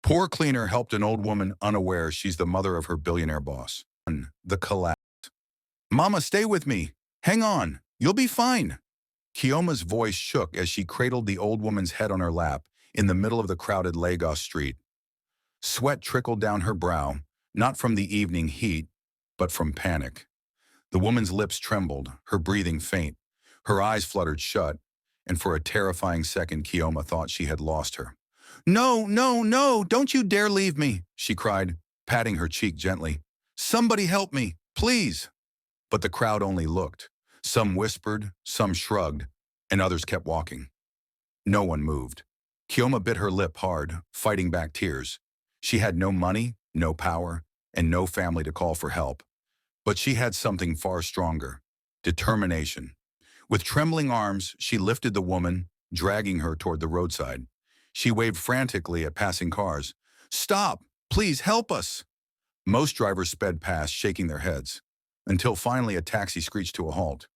Poor cleaner helped an old woman unaware she's the mother of her billionaire boss. The collapse. Mama, stay with me. Hang on. You'll be fine. Kioma's voice shook as she cradled the old woman's head on her lap in the middle of the crowded Lagos street. Sweat trickled down her brow, not from the evening heat, but from panic. The woman's lips trembled, her breathing faint. Her eyes fluttered shut, and for a terrifying second Kioma thought she had lost her. No, no, no, don't you dare leave me, she cried, patting her cheek gently. Somebody help me, please. But the crowd only looked. Some whispered, some shrugged, and others kept walking. No one moved. Kioma bit her lip hard, fighting back tears. She had no money, no power, and no family to call for help. But she had something far stronger: determination. With trembling arms, she lifted the woman, dragging her toward the roadside. She waved frantically at passing cars. Stop! Please help us! Most drivers sped past, shaking their heads, until finally a taxi screeched to a halt.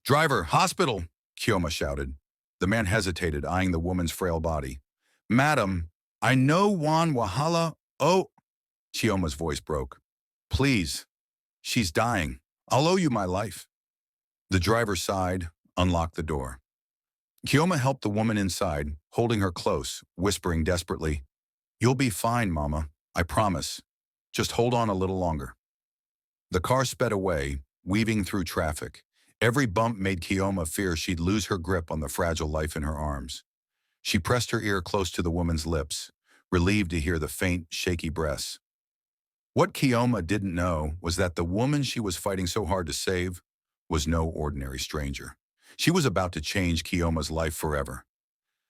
Driver, hospital! Kioma shouted. The man hesitated, eyeing the woman's frail body. Madam, I know Juan Wahala. Oh, Kioma's voice broke. Please, she's dying. I'll owe you my life. The driver sighed, unlocked the door. Kioma helped the woman inside, holding her close, whispering desperately, You'll be fine, Mama. I promise. Just hold on a little longer. The car sped away, weaving through traffic. Every bump made Kioma fear she'd lose her grip on the fragile life in her arms. She pressed her ear close to the woman's lips, relieved to hear the faint, shaky breaths. What Kioma didn't know was that the woman she was fighting so hard to save was no ordinary stranger. She was about to change Kioma's life forever.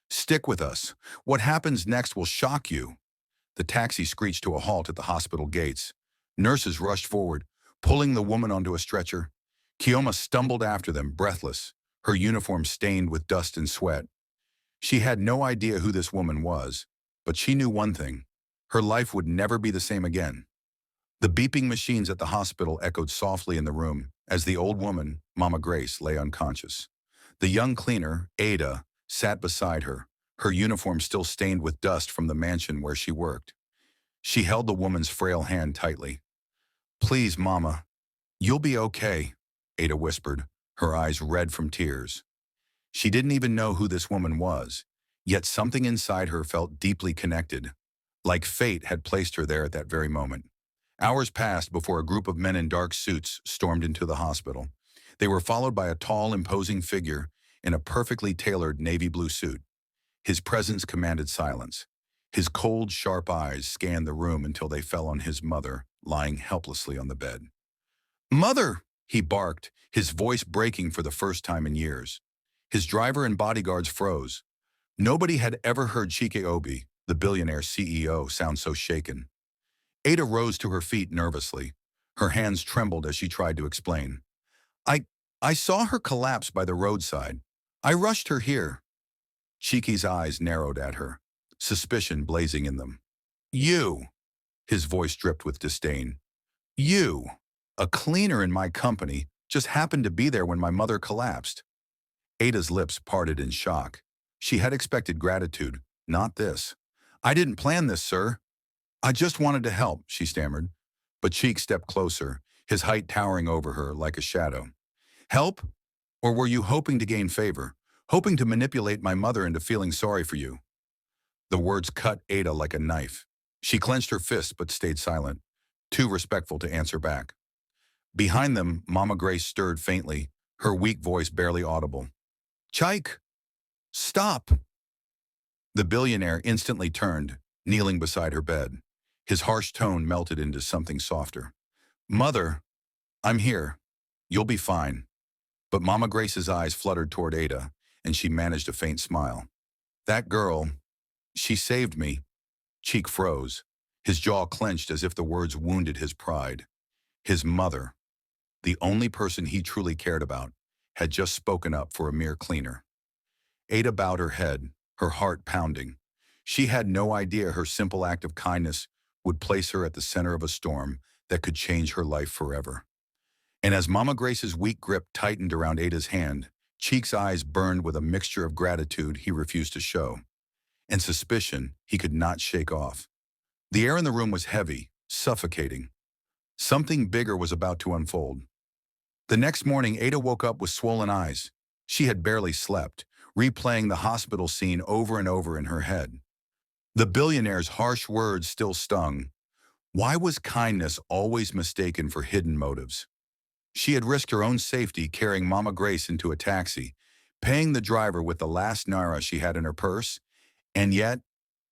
Stick with us. What happens next will shock you. The taxi screeched to a halt at the hospital gates. Nurses rushed forward, pulling the woman onto a stretcher. Kioma stumbled after them, breathless, her uniform stained with dust and sweat. She had no idea who this woman was, but she knew one thing: her life would never be the same again. The beeping machines at the hospital echoed softly in the room as the old woman, Mama Grace, lay unconscious. The young cleaner, Ada, sat beside her, her uniform still stained with dust from the mansion where she worked. She held the woman's frail hand tightly. Please, Mama, you'll be okay, Ada whispered, her eyes red from tears. She didn't even know who this woman was, yet something inside her felt deeply connected, like fate had placed her there at that very moment. Hours passed before a group of men in dark suits stormed into the hospital. They were followed by a tall, imposing figure in a perfectly tailored navy blue suit. His presence commanded silence. His cold, sharp eyes scanned the room until they fell on his mother, lying helplessly on the bed. Mother! He barked, his voice breaking for the first time in years. His driver and bodyguards froze. Nobody had ever heard Chike Obi, the billionaire CEO, sound so shaken. Ada rose to her feet nervously. Her hands trembled as she tried to explain. I saw her collapse by the roadside. I rushed her here. Chike's eyes narrowed at her, suspicion blazing in them. You! His voice dripped with disdain. You, a cleaner in my company, just happened to be there when my mother collapsed. Ada's lips parted in shock. She had expected gratitude, not this. I didn't plan this, sir. I just wanted to help, she stammered. But Cheek stepped closer, his height towering over her like a shadow. Help? Or were you hoping to gain favor, hoping to manipulate my mother into feeling sorry for you? The words cut Ada like a knife. She clenched her fist but stayed silent, too respectful to answer back. Behind them, Mama Grace stirred faintly, her weak voice barely audible. Chike! Stop! The billionaire instantly turned, kneeling beside her bed. His harsh tone melted into something softer. Mother, I'm here. You'll be fine. But Mama Grace's eyes fluttered toward Ada, and she managed a faint smile. That girl, she saved me. Cheek froze. His jaw clenched as if the words wounded his pride. His mother, the only person he truly cared about, had just spoken up for a mere cleaner. Ada bowed her head, her heart pounding. She had no idea her simple act of kindness would place her at the center of a storm that could change her life forever. And as Mama Grace's weak grip tightened around Ada's hand, Cheek's eyes burned with a mixture of gratitude he refused to show, and suspicion he could not shake off. The air in the room was heavy, suffocating. Something bigger was about to unfold. The next morning, Ada woke up with swollen eyes. She had barely slept, replaying the hospital scene over and over in her head. The billionaire's harsh words still stung. Why was kindness always mistaken for hidden motives? She had risked her own safety carrying Mama Grace into a taxi, paying the driver with the last naira she had in her purse, and yet,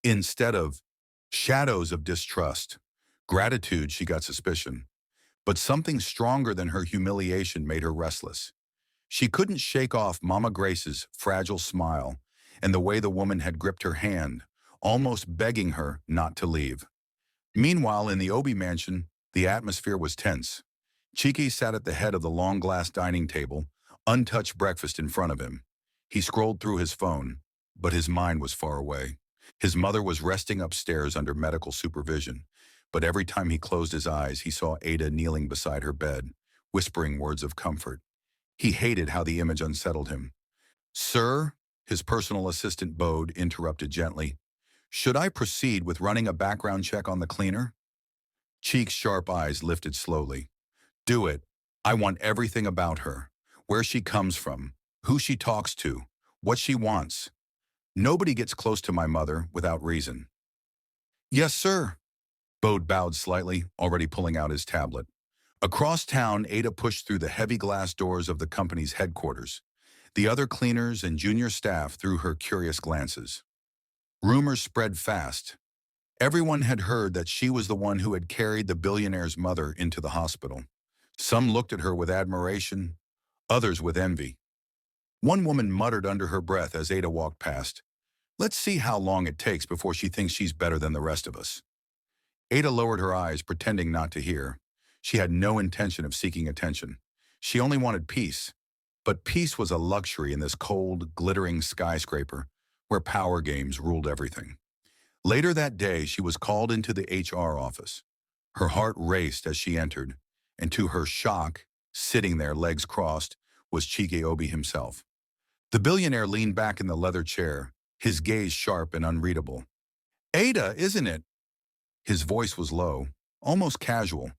instead of shadows of distrust, gratitude, she got suspicion. But something stronger than her humiliation made her restless. She couldn't shake off Mama Grace's fragile smile and the way the woman had gripped her hand, almost begging her not to leave. Meanwhile, in the Obi mansion, the atmosphere was tense. Cheeky sat at the head of the long glass dining table, untouched breakfast in front of him. He scrolled through his phone, but his mind was far away. His mother was resting upstairs under medical supervision, but every time he closed his eyes, he saw Ada kneeling beside her bed, whispering words of comfort. He hated how the image unsettled him. "Sir," his personal assistant Bode interrupted gently, "should I proceed with running a background check on the cleaner?" Cheek's sharp eyes lifted slowly. "Do it. I want everything about her. Where she comes from, who she talks to, what she wants. Nobody gets close to my mother without reason." "Yes, sir." Bode bowed slightly, already pulling out his tablet. Across town, Ada pushed through the heavy glass doors of the company's headquarters. The other cleaners and junior staff threw her curious glances. Rumors spread fast. Everyone had heard that she was the one who had carried the billionaire's mother into the hospital. Some looked at her with admiration, others with envy. One woman muttered under her breath as Ada walked past, "Let's see how long it takes before she thinks she's better than the rest of us." Ada lowered her eyes, pretending not to hear. She had no intention of seeking attention. She only wanted peace. But peace was a luxury in this cold, glittering skyscraper where power games ruled everything. Later that day, she was called into the HR office. Her heart raced as she entered, and to her shock, sitting there, legs crossed, was Chike Obi himself. The billionaire leaned back in the leather chair, his gaze sharp and unreadable. "Ada, isn't it?" His voice was low, almost casual,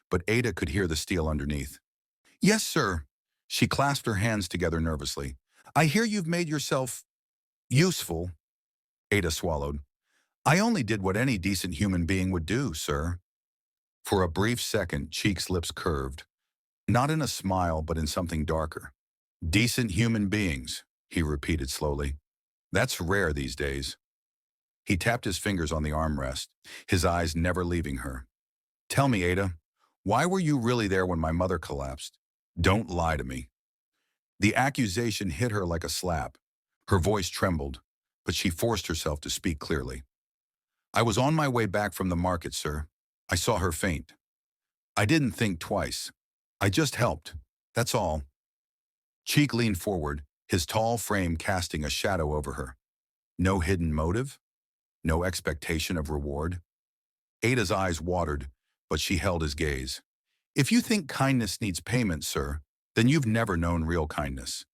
but Ada could hear the steel underneath. "Yes, sir." She clasped her hands together nervously. "I hear you've made yourself useful." Ada swallowed. "I only did what any decent human being would do, sir." For a brief second, Cheek's lips curved, not in a smile but in something darker. "Decent human beings," he repeated slowly. "That's rare these days." He tapped his fingers on the armrest, his eyes never leaving her. "Tell me, Ada, why were you really there when my mother collapsed? Don't lie to me." The accusation hit her like a slap. Her voice trembled, but she forced herself to speak clearly. "I was on my way back from the market, sir. I saw her faint. I didn't think twice. I just helped. That's all." Cheek leaned forward, his tall frame casting a shadow over her. No hidden motive? No expectation of reward? Ada's eyes watered, but she held his gaze. "If you think kindness needs payment, sir, then you've never known real kindness."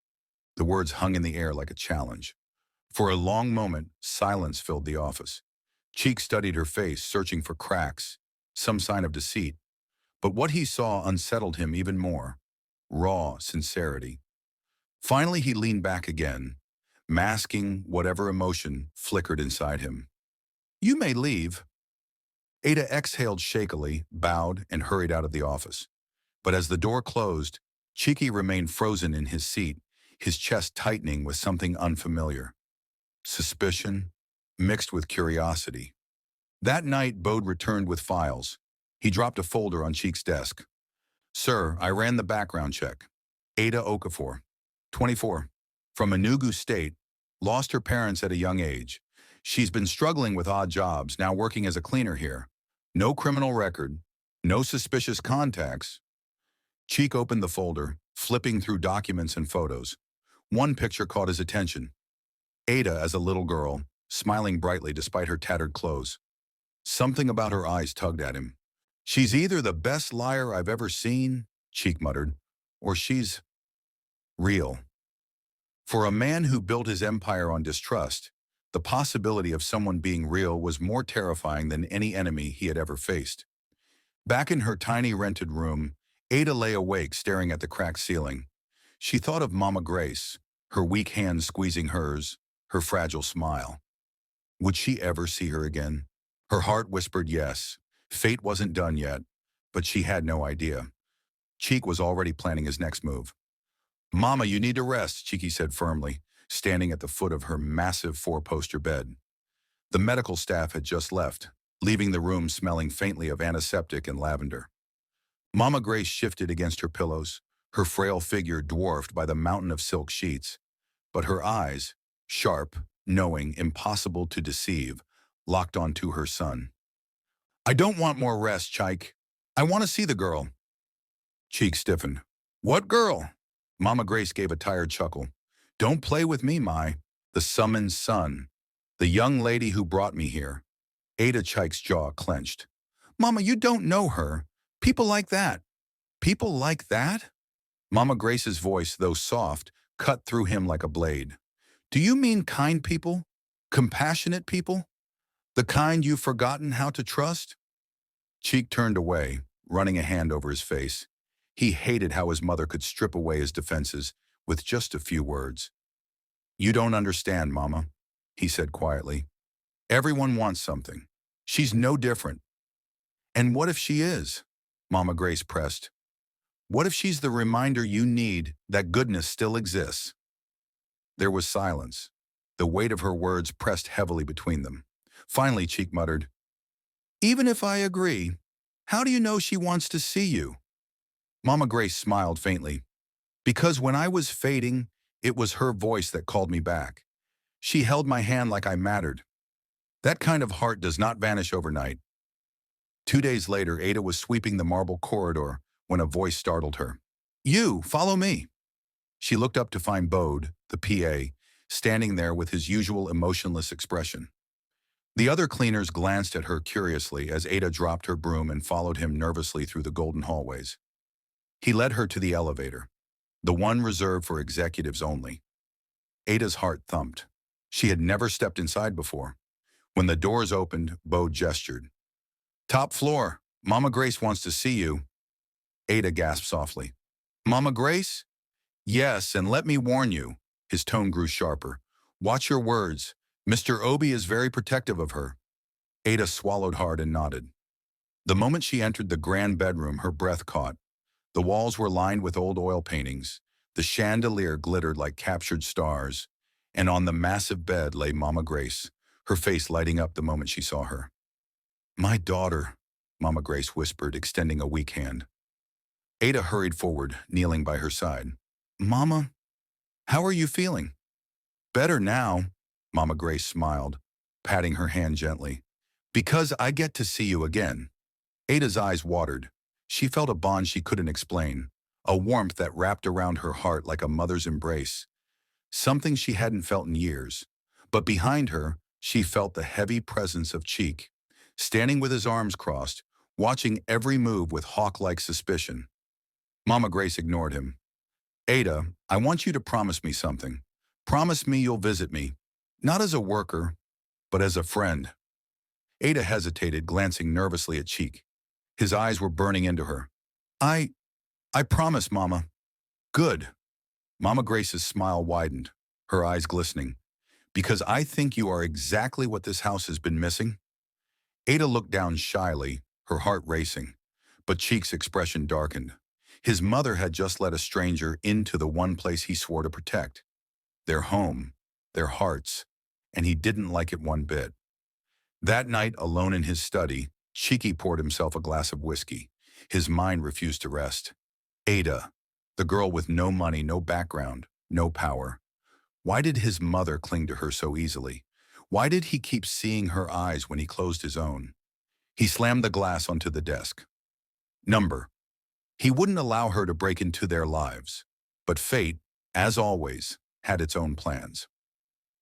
The words hung in the air like a challenge. For a long moment, silence filled the office. Cheek studied her face, searching for cracks, some sign of deceit. But what he saw unsettled him even more. Raw sincerity. Finally, he leaned back again, masking whatever emotion flickered inside him. "You may leave." Ada exhaled shakily, bowed, and hurried out of the office. But as the door closed, Cheeky remained frozen in his seat, his chest tightening with something unfamiliar. Suspicion, mixed with curiosity. That night, Bode returned with files. He dropped a folder on Cheek's desk. "Sir, I ran the background check. Ada Okafor, 24, from Enugu State, lost her parents at a young age. She's been struggling with odd jobs, now working as a cleaner here. No criminal record, no suspicious contacts." Cheek opened the folder, flipping through documents and photos. One picture caught his attention. Ada as a little girl, smiling brightly despite her tattered clothes. Something about her eyes tugged at him. "She's either the best liar I've ever seen," Cheek muttered, "or she's real." For a man who built his empire on distrust, The possibility of someone being real was more terrifying than any enemy he had ever faced. Back in her tiny rented room, Ada lay awake staring at the cracked ceiling. She thought of Mama Grace, her weak hand squeezing hers, her fragile smile. Would she ever see her again? Her heart whispered yes. Fate wasn't done yet, but she had no idea. Cheek was already planning his next move. Mama, you need to rest, Cheeky said firmly, standing at the foot of her massive four-poster bed. The medical staff had just left, leaving the room smelling faintly of antiseptic and lavender. Mama Grace shifted against her pillows, her frail figure dwarfed by the mountain of silk sheets, but her eyes, sharp, knowing, impossible to deceive, locked onto her son. I don't want more rest, Chike. I want to see the girl. Cheek stiffened. What girl? Mama Grace gave a tired chuckle. Don't play with me, the summoned son. The young lady who brought me here. Ada Chike's jaw clenched. Mama, you don't know her. People like that. People like that? Mama Grace's voice, though soft, cut through him like a blade. Do you mean kind people? Compassionate people? The kind you've forgotten how to trust? Cheek turned away, running a hand over his face. He hated how his mother could strip away his defenses with just a few words. You don't understand, Mama, he said quietly. Everyone wants something. She's no different. And what if she is? Mama Grace pressed. What if she's the reminder you need that goodness still exists? There was silence. The weight of her words pressed heavily between them. Finally, Cheek muttered, Even if I agree, how do you know she wants to see you? Mama Grace smiled faintly. Because when I was fading, it was her voice that called me back. She held my hand like I mattered. That kind of heart does not vanish overnight. 2 days later, Ada was sweeping the marble corridor when a voice startled her. You, follow me. She looked up to find Bode, the PA, standing there with his usual emotionless expression. The other cleaners glanced at her curiously as Ada dropped her broom and followed him nervously through the golden hallways. He led her to the elevator, the one reserved for executives only. Ada's heart thumped. She had never stepped inside before. When the doors opened, Bode gestured. Top floor, Mama Grace wants to see you. Ada gasped softly. Mama Grace? Yes, and let me warn you. His tone grew sharper. Watch your words. Mr. Obi is very protective of her. Ada swallowed hard and nodded. The moment she entered the grand bedroom, her breath caught. The walls were lined with old oil paintings. The chandelier glittered like captured stars. And on the massive bed lay Mama Grace, her face lighting up the moment she saw her. My daughter, Mama Grace whispered, extending a weak hand. Ada hurried forward, kneeling by her side. Mama, how are you feeling? Better now, Mama Grace smiled, patting her hand gently. Because I get to see you again. Ada's eyes watered. She felt a bond she couldn't explain, a warmth that wrapped around her heart like a mother's embrace. Something she hadn't felt in years. But behind her, she felt the heavy presence of Cheek, standing with his arms crossed, watching every move with hawk-like suspicion. Mama Grace ignored him. Ada, I want you to promise me something. Promise me you'll visit me, not as a worker, but as a friend. Ada hesitated, glancing nervously at Cheek. His eyes were burning into her. I promise, Mama. Good. Mama Grace's smile widened, her eyes glistening. Because I think you are exactly what this house has been missing. Ada looked down shyly, her heart racing, but Cheek's expression darkened. His mother had just let a stranger into the one place he swore to protect. Their home, their hearts, and he didn't like it one bit. That night, alone in his study, Cheeky poured himself a glass of whiskey. His mind refused to rest. Ada, the girl with no money, no background, no power. Why did his mother cling to her so easily? Why did he keep seeing her eyes when he closed his own? He slammed the glass onto the desk. Number. He wouldn't allow her to break into their lives. But fate, as always, had its own plans.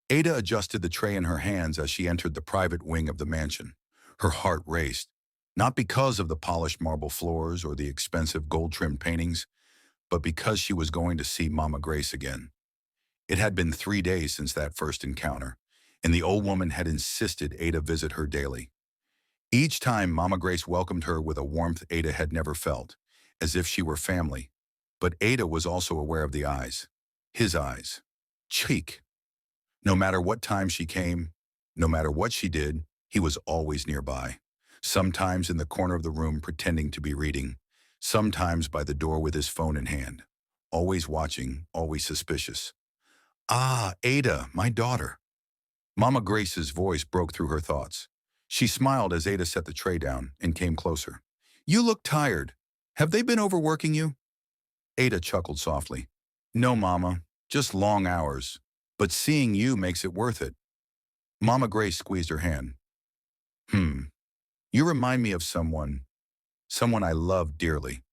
Ada adjusted the tray in her hands as she entered the private wing of the mansion. Her heart raced, not because of the polished marble floors or the expensive gold-trimmed paintings, but because she was going to see Mama Grace again. It had been 3 days since that first encounter, and the old woman had insisted Ada visit her daily. Each time, Mama Grace welcomed her with a warmth Ada had never felt, as if she were family. But Ada was also aware of the eyes. His eyes. Cheek. No matter what time she came, no matter what she did, he was always nearby. Sometimes in the corner of the room pretending to be reading, sometimes by the door with his phone in hand. Always watching, always suspicious. Ah, Ada, my daughter. Mama Grace's voice broke through her thoughts. She smiled as Ada set the tray down and came closer. You look tired. Have they been overworking you? Ada chuckled softly. No, Mama, just long hours. But seeing you makes it worth it. Mama Grace squeezed her hand. You remind me of someone I love dearly.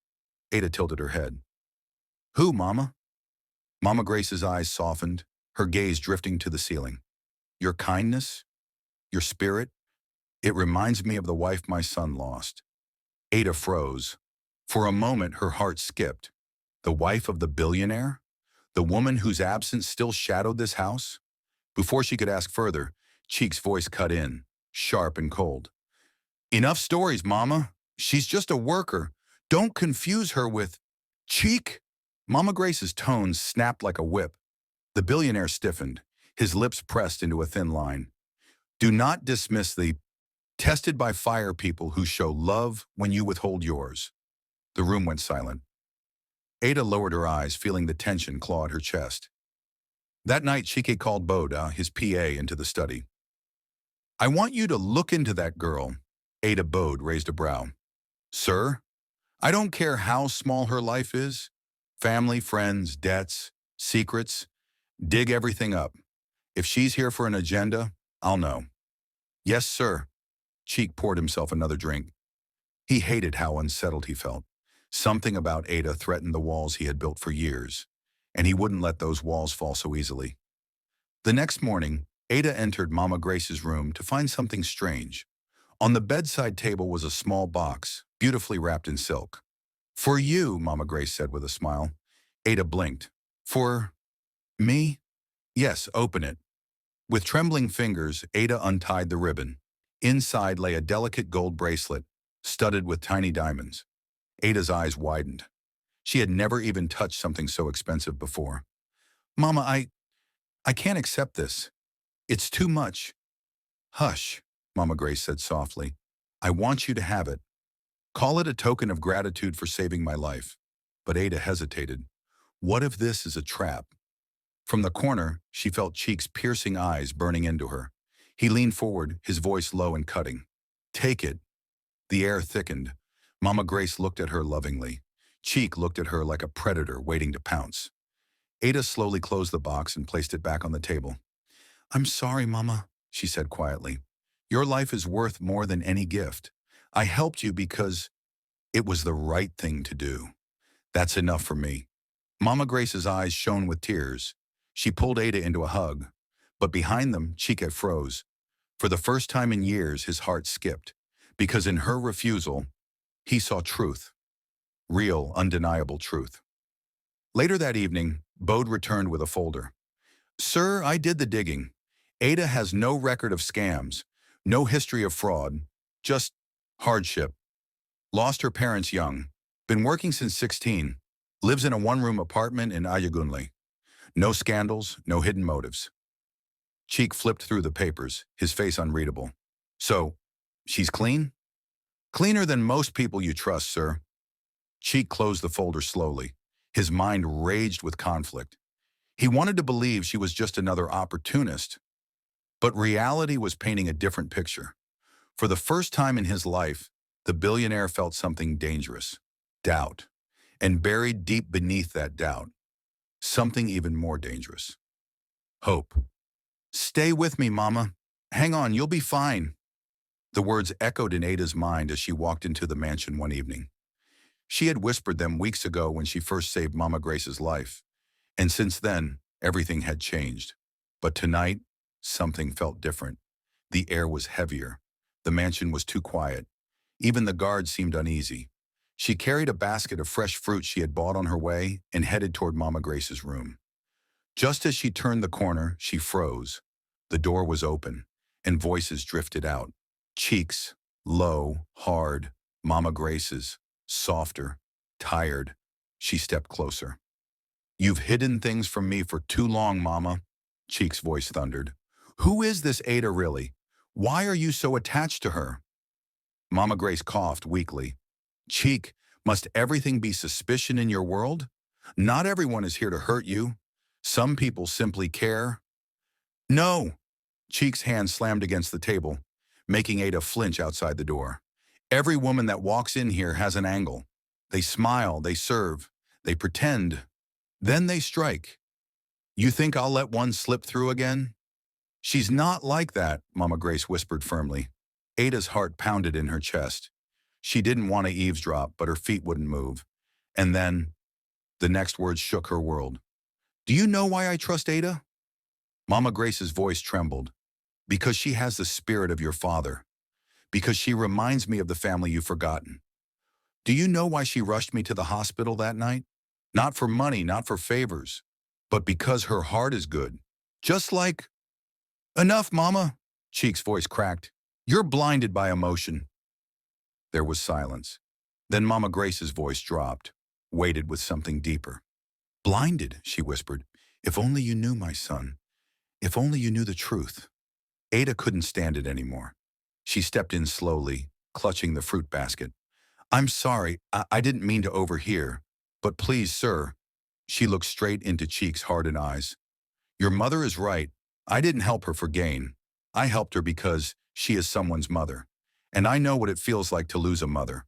Ada tilted her head. Who, Mama? Mama Grace's eyes softened, her gaze drifting to the ceiling. Your kindness? Your spirit? It reminds me of the wife my son lost. Ada froze. For a moment, her heart skipped. The wife of the billionaire? The woman whose absence still shadowed this house? Before she could ask further, Cheek's voice cut in, sharp and cold. Enough stories, Mama. She's just a worker. Don't confuse her with... Cheek? Mama Grace's tones snapped like a whip. The billionaire stiffened, his lips pressed into a thin line. Do not dismiss the tested by fire people who show love when you withhold yours. The room went silent. Ada lowered her eyes, feeling the tension claw at her chest. That night, Chike called Boda, his PA, into the study. I want you to look into that girl. Ada Bode raised a brow. Sir, I don't care how small her life is. Family, friends, debts, secrets. Dig everything up. If she's here for an agenda, I'll know. Yes, sir. Cheek poured himself another drink. He hated how unsettled he felt. Something about Ada threatened the walls he had built for years, and he wouldn't let those walls fall so easily. The next morning, Ada entered Mama Grace's room to find something strange. On the bedside table was a small box, beautifully wrapped in silk. For you, Mama Grace said with a smile. Ada blinked. For me? Yes, open it. With trembling fingers, Ada untied the ribbon. Inside lay a delicate gold bracelet, studded with tiny diamonds. Ada's eyes widened. She had never even touched something so expensive before. Mama, I can't accept this. It's too much. Hush, Mama Grace said softly. I want you to have it. Call it a token of gratitude for saving my life. But Ada hesitated. What if this is a trap? From the corner, she felt Cheek's piercing eyes burning into her. He leaned forward, his voice low and cutting. Take it. The air thickened. Mama Grace looked at her lovingly. Cheek looked at her like a predator waiting to pounce. Ada slowly closed the box and placed it back on the table. I'm sorry, Mama, she said quietly. Your life is worth more than any gift. I helped you because it was the right thing to do. That's enough for me. Mama Grace's eyes shone with tears. She pulled Ada into a hug, but behind them, Chike froze. For the first time in years, his heart skipped, because in her refusal, he saw truth. Real, undeniable truth. Later that evening, Bode returned with a folder. Sir, I did the digging. Ada has no record of scams, no history of fraud, just hardship. Lost her parents young, been working since 16, lives in a one-room apartment in Ayagunle. No scandals, no hidden motives. Cheek flipped through the papers, his face unreadable. So, she's clean? Cleaner than most people you trust, sir. Cheek closed the folder slowly. His mind raged with conflict. He wanted to believe she was just another opportunist, but reality was painting a different picture. For the first time in his life, the billionaire felt something dangerous. Doubt. And buried deep beneath that doubt, something even more dangerous. Hope. Stay with me, Mama. Hang on, you'll be fine. The words echoed in Ada's mind as she walked into the mansion one evening. She had whispered them weeks ago when she first saved Mama Grace's life. And since then, everything had changed. But tonight, something felt different. The air was heavier. The mansion was too quiet. Even the guards seemed uneasy. She carried a basket of fresh fruit she had bought on her way and headed toward Mama Grace's room. Just as she turned the corner, she froze. The door was open, and voices drifted out. Cheeks, low, hard, Mama Grace's, softer, tired. She stepped closer. "You've hidden things from me for too long, Mama," Cheek's voice thundered. "Who is this Ada really? Why are you so attached to her?" Mama Grace coughed weakly. "Cheek, must everything be suspicion in your world? Not everyone is here to hurt you. Some people simply care." "No!" Cheek's hand slammed against the table, making Ada flinch outside the door. "Every woman that walks in here has an angle. They smile, they serve, they pretend, then they strike. You think I'll let one slip through again?" "She's not like that," Mama Grace whispered firmly. Ada's heart pounded in her chest. She didn't want to eavesdrop, but her feet wouldn't move. And then, the next words shook her world. "Do you know why I trust Ada?" Mama Grace's voice trembled. "Because she has the spirit of your father. Because she reminds me of the family you've forgotten. Do you know why she rushed me to the hospital that night? Not for money, not for favors, but because her heart is good. Just like—" "Enough, Mama," Cheek's voice cracked. "You're blinded by emotion." There was silence. Then Mama Grace's voice dropped, weighted with something deeper. "Blinded," she whispered. "If only you knew, my son. If only you knew the truth." Ada couldn't stand it anymore. She stepped in slowly, clutching the fruit basket. "I'm sorry, I didn't mean to overhear. But please, sir." She looked straight into Cheek's hardened eyes. "Your mother is right. I didn't help her for gain. I helped her because she is someone's mother. And I know what it feels like to lose a mother."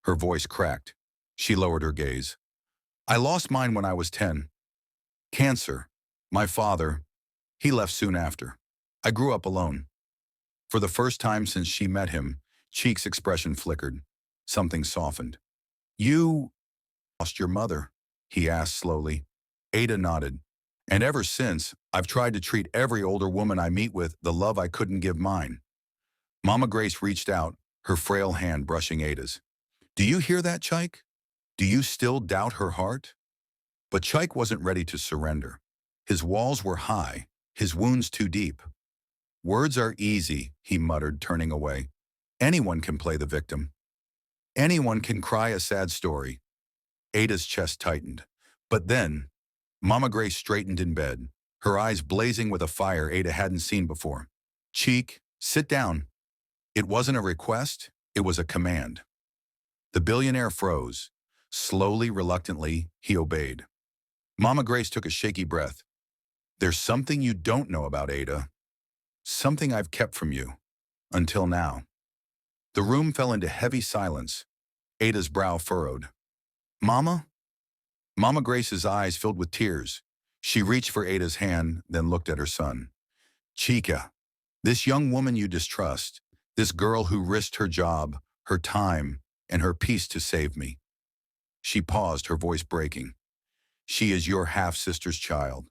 Her voice cracked. She lowered her gaze. "I lost mine when I was 10. Cancer. My father, he left soon after. I grew up alone." For the first time since she met him, Cheek's expression flickered. Something softened. "You lost your mother?" he asked slowly. Ada nodded. "And ever since, I've tried to treat every older woman I meet with the love I couldn't give mine." Mama Grace reached out, her frail hand brushing Ada's. "Do you hear that, Chike? Do you still doubt her heart?" But Chike wasn't ready to surrender. His walls were high, his wounds too deep. "Words are easy," he muttered, turning away. "Anyone can play the victim. Anyone can cry a sad story." Ada's chest tightened. But then, Mama Grace straightened in bed, her eyes blazing with a fire Ada hadn't seen before. "Cheek, sit down." It wasn't a request, it was a command. The billionaire froze. Slowly, reluctantly, he obeyed. Mama Grace took a shaky breath. "There's something you don't know about Ada. Something I've kept from you. Until now." The room fell into heavy silence. Ada's brow furrowed. "Mama?" Mama Grace's eyes filled with tears. She reached for Ada's hand, then looked at her son. "Chica, this young woman you distrust, this girl who risked her job, her time, and her peace to save me." She paused, her voice breaking. "She is your half-sister's child."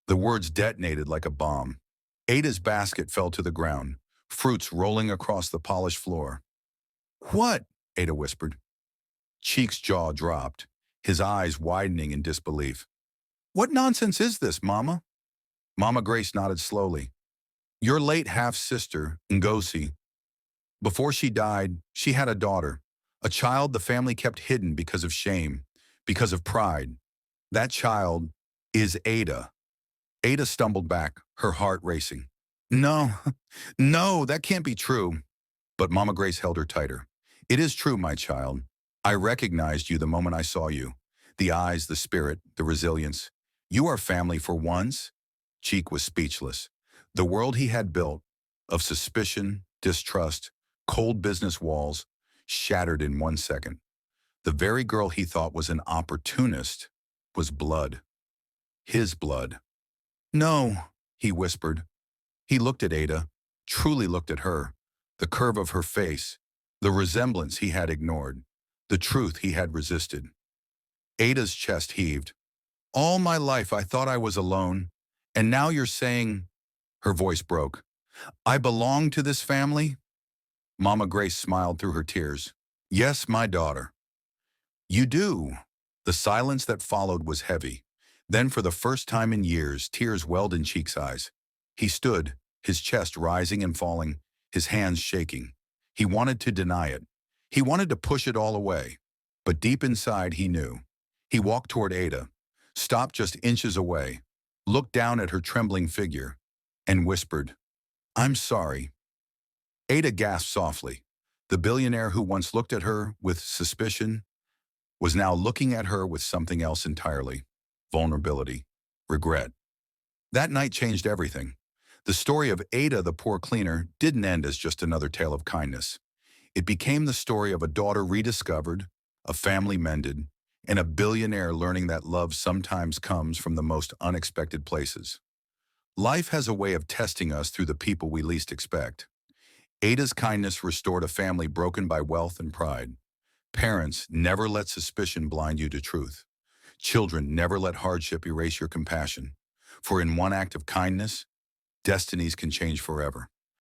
The words detonated like a bomb. Ada's basket fell to the ground, fruits rolling across the polished floor. "What?" Ada whispered. Cheek's jaw dropped, his eyes widening in disbelief. "What nonsense is this, Mama?" Mama Grace nodded slowly. "Your late half-sister, Ngozi, before she died, she had a daughter, a child the family kept hidden because of shame, because of pride. That child is Ada." Ada stumbled back, her heart racing. "No, no, that can't be true." But Mama Grace held her tighter. "It is true, my child. I recognized you the moment I saw you. The eyes, the spirit, the resilience. You are family for once." Cheek was speechless. The world he had built, of suspicion, distrust, cold business walls, shattered in 1 second. The very girl he thought was an opportunist was blood. His blood. "No," he whispered. He looked at Ada, truly looked at her, the curve of her face, the resemblance he had ignored, the truth he had resisted. Ada's chest heaved. "All my life I thought I was alone, and now you're saying—" Her voice broke. "I belong to this family?" Mama Grace smiled through her tears. "Yes, my daughter. You do." The silence that followed was heavy. Then for the first time in years, tears welled in Cheek's eyes. He stood, his chest rising and falling, his hands shaking. He wanted to deny it. He wanted to push it all away. But deep inside, he knew. He walked toward Ada, stopped just inches away, looked down at her trembling figure, and whispered, "I'm sorry." Ada gasped softly. The billionaire who once looked at her with suspicion was now looking at her with something else entirely: vulnerability, regret. That night changed everything. The story of Ada the poor cleaner didn't end as just another tale of kindness. It became the story of a daughter rediscovered, a family mended, and a billionaire learning that love sometimes comes from the most unexpected places. Life has a way of testing us through the people we least expect. Ada's kindness restored a family broken by wealth and pride. Parents, never let suspicion blind you to truth. Children, never let hardship erase your compassion. For in one act of kindness, destinies can change forever.